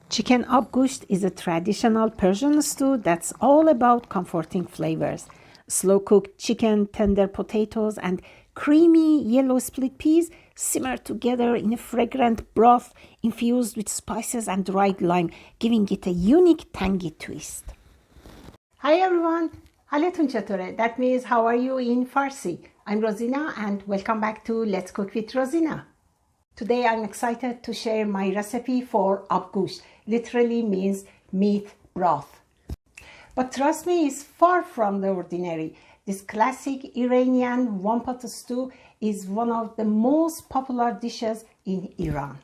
Chicken abgoosht is a traditional Persian stew that's all about comforting flavors. Slow-cooked chicken, tender potatoes, and creamy yellow split peas simmer together in a fragrant broth infused with spices and dried lime, giving it a unique tangy twist. Hi everyone! حالتون چطوره? That means how are you in Farsi? I'm Rozina and welcome back to Let's Cook with Rozina. Today I'm excited to share my recipe for abgoosht. Literally means meat broth. But trust me, it's far from the ordinary. This classic Iranian one-pot stew is one of the most popular dishes in Iran.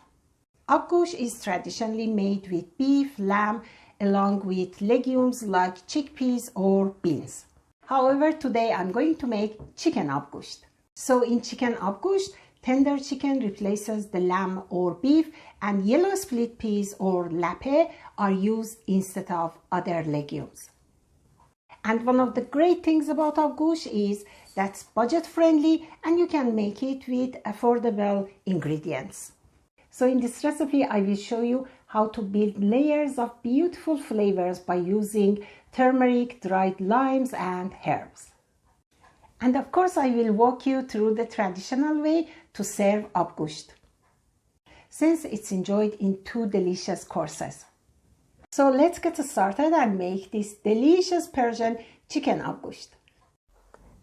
Abgoosht is traditionally made with beef, lamb, along with legumes like chickpeas or beans. However, today I'm going to make chicken abgoosht. So in chicken abgoosht, tender chicken replaces the lamb or beef, and yellow split peas or lape are used instead of other legumes. And one of the great things about abgoosht is that it's budget friendly and you can make it with affordable ingredients. So in this recipe, I will show you how to build layers of beautiful flavors by using turmeric, dried limes, and herbs. And of course, I will walk you through the traditional way to serve abgoosht, since it's enjoyed in two delicious courses. So let's get started and make this delicious Persian chicken abgoosht.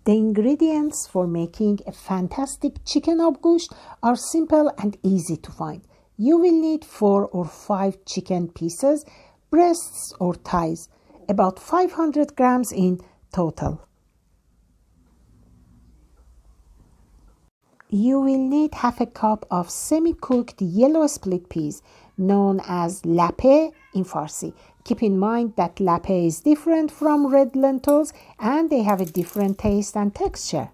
The ingredients for making a fantastic chicken abgoosht are simple and easy to find. You will need 4 or 5 chicken pieces, breasts or thighs, about 500 grams in total. You will need half a cup of semi-cooked yellow split peas, known as lape in Farsi. Keep in mind that lape is different from red lentils and they have a different taste and texture.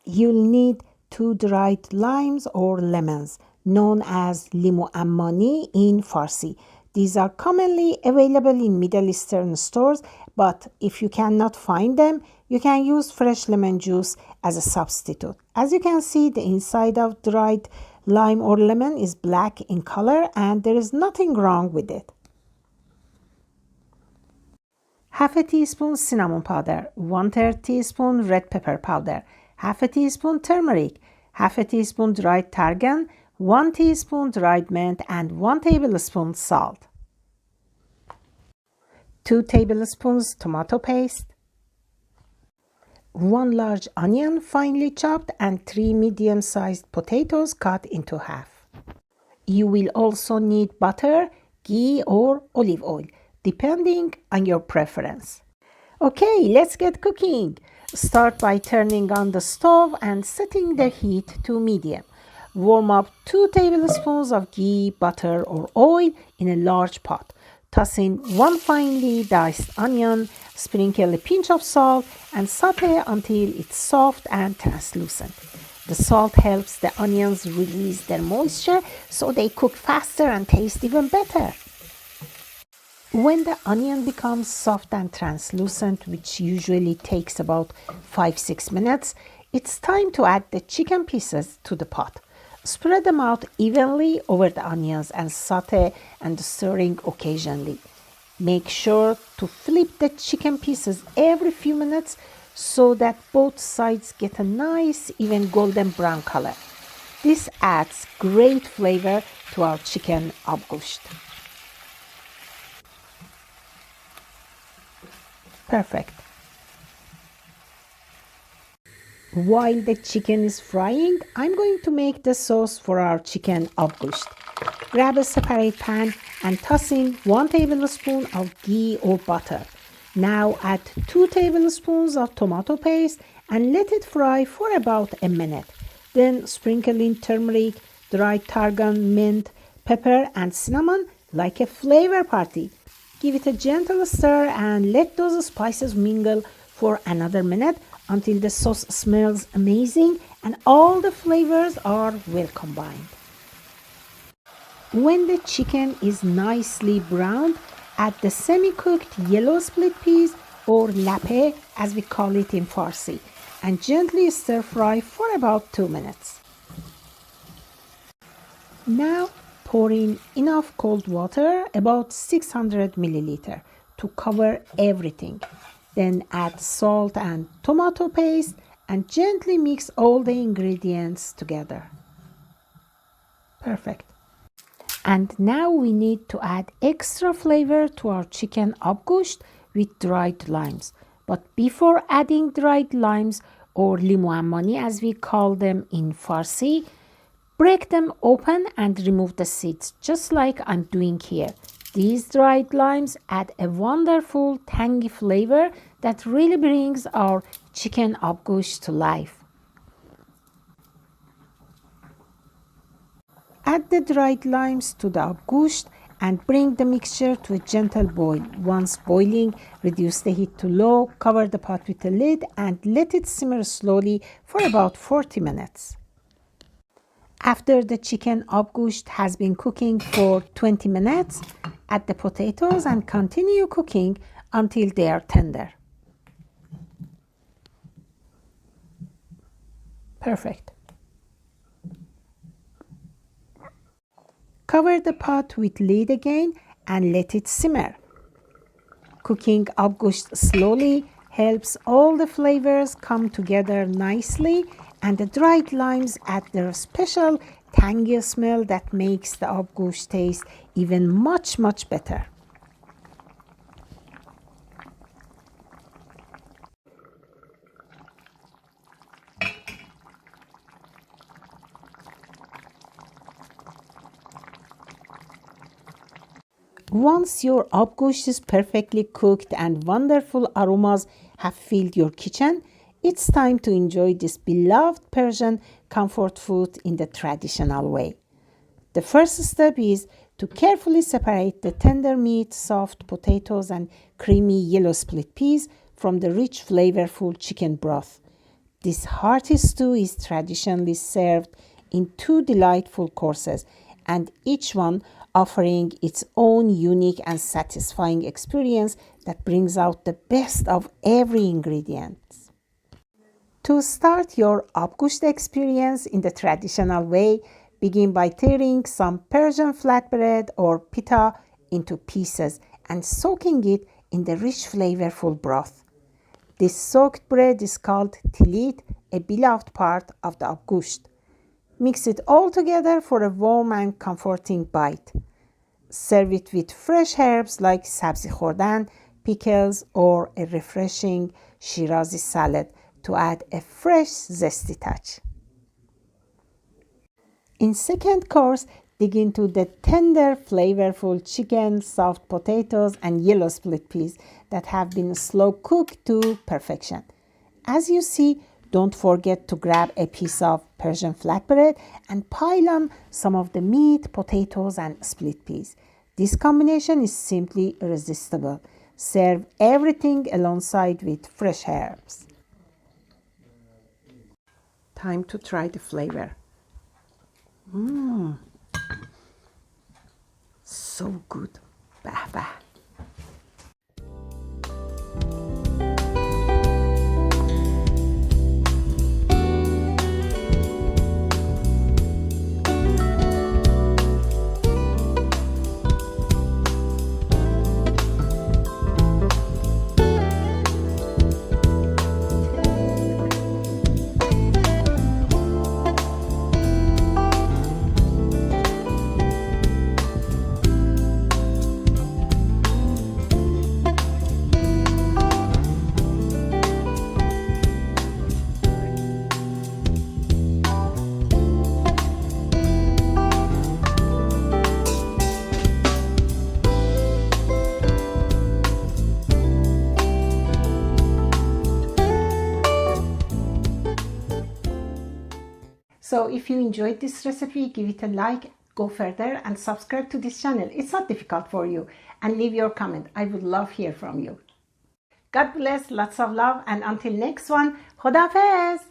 You'll need 2 dried limes or lemons, known as limoo amani in Farsi. These are commonly available in Middle Eastern stores, but if you cannot find them, you can use fresh lemon juice as a substitute. As you can see, the inside of dried lime or lemon is black in color and there is nothing wrong with it. Half a teaspoon cinnamon powder, 1/3 teaspoon red pepper powder, half a teaspoon turmeric, half a teaspoon dried tarragon, 1 teaspoon dried mint, and 1 tablespoon salt. 2 tablespoons tomato paste, 1 large onion finely chopped, and 3 medium-sized potatoes cut into half. You will also need butter, ghee, or olive oil, depending on your preference. Okay, let's get cooking. Start by turning on the stove and setting the heat to medium. Warm up 2 tablespoons of ghee, butter, or oil in a large pot. Toss in 1 finely diced onion, sprinkle a pinch of salt, and saute until it's soft and translucent. The salt helps the onions release their moisture so they cook faster and taste even better. When the onion becomes soft and translucent, which usually takes about 5-6 minutes, it's time to add the chicken pieces to the pot. Spread them out evenly over the onions and saute and stirring occasionally. Make sure to flip the chicken pieces every few minutes so that both sides get a nice even golden brown color. This adds great flavor to our chicken abgoosht. Perfect. While the chicken is frying, I'm going to make the sauce for our chicken abgoosht. Grab a separate pan and toss in 1 tablespoon of ghee or butter. Now add 2 tablespoons of tomato paste and let it fry for about a minute. Then sprinkle in turmeric, dried tarragon, mint, pepper, and cinnamon like a flavor party. Give it a gentle stir and let those spices mingle for another minute until the sauce smells amazing and all the flavors are well combined. When the chicken is nicely browned, add the semi-cooked yellow split peas or lape as we call it in Farsi, and gently stir fry for about 2 minutes. Now Pour in enough cold water, about 600 milliliter, to cover everything. Then add salt and tomato paste and gently mix all the ingredients together. Perfect. And now we need to add extra flavor to our chicken abgoosht with dried limes. But before adding dried limes, or limoo amani as we call them in Farsi, break them open and remove the seeds, just like I'm doing here. These dried limes add a wonderful tangy flavor that really brings our chicken abgoosht to life. Add the dried limes to the abgoosht and bring the mixture to a gentle boil. Once boiling, reduce the heat to low, cover the pot with a lid and let it simmer slowly for about 40 minutes. After the chicken abgoosht has been cooking for 20 minutes, add the potatoes and continue cooking until they are tender. Perfect. Cover the pot with lid again and let it simmer. Cooking abgoosht slowly helps all the flavors come together nicely, and the dried limes add their special tangy smell that makes the abgoosht taste even much better. Once your abgoosht is perfectly cooked and wonderful aromas have filled your kitchen, it's time to enjoy this beloved Persian comfort food in the traditional way. The first step is to carefully separate the tender meat, soft potatoes, and creamy yellow split peas from the rich, flavorful chicken broth. This hearty stew is traditionally served in 2 delightful courses, and each one offering its own unique and satisfying experience that brings out the best of every ingredient. To start your abgoosht experience in the traditional way, begin by tearing some Persian flatbread or pita into pieces and soaking it in the rich flavorful broth. This soaked bread is called tilit, a beloved part of the abgoosht. Mix it all together for a warm and comforting bite. Serve it with fresh herbs like sabzi khordan, pickles, or a refreshing Shirazi salad to add a fresh, zesty touch. In second course, dig into the tender, flavorful chicken, soft potatoes, and yellow split peas that have been slow cooked to perfection. As you see, don't forget to grab a piece of Persian flatbread and pile on some of the meat, potatoes, and split peas. This combination is simply irresistible. Serve everything alongside with fresh herbs. Time to try the flavor. So good. Bah, bah. So if you enjoyed this recipe, give it a like, go further and subscribe to this channel. It's not difficult for you. And leave your comment. I would love hear from you. God bless, lots of love, and until next one, Khuda Hafiz.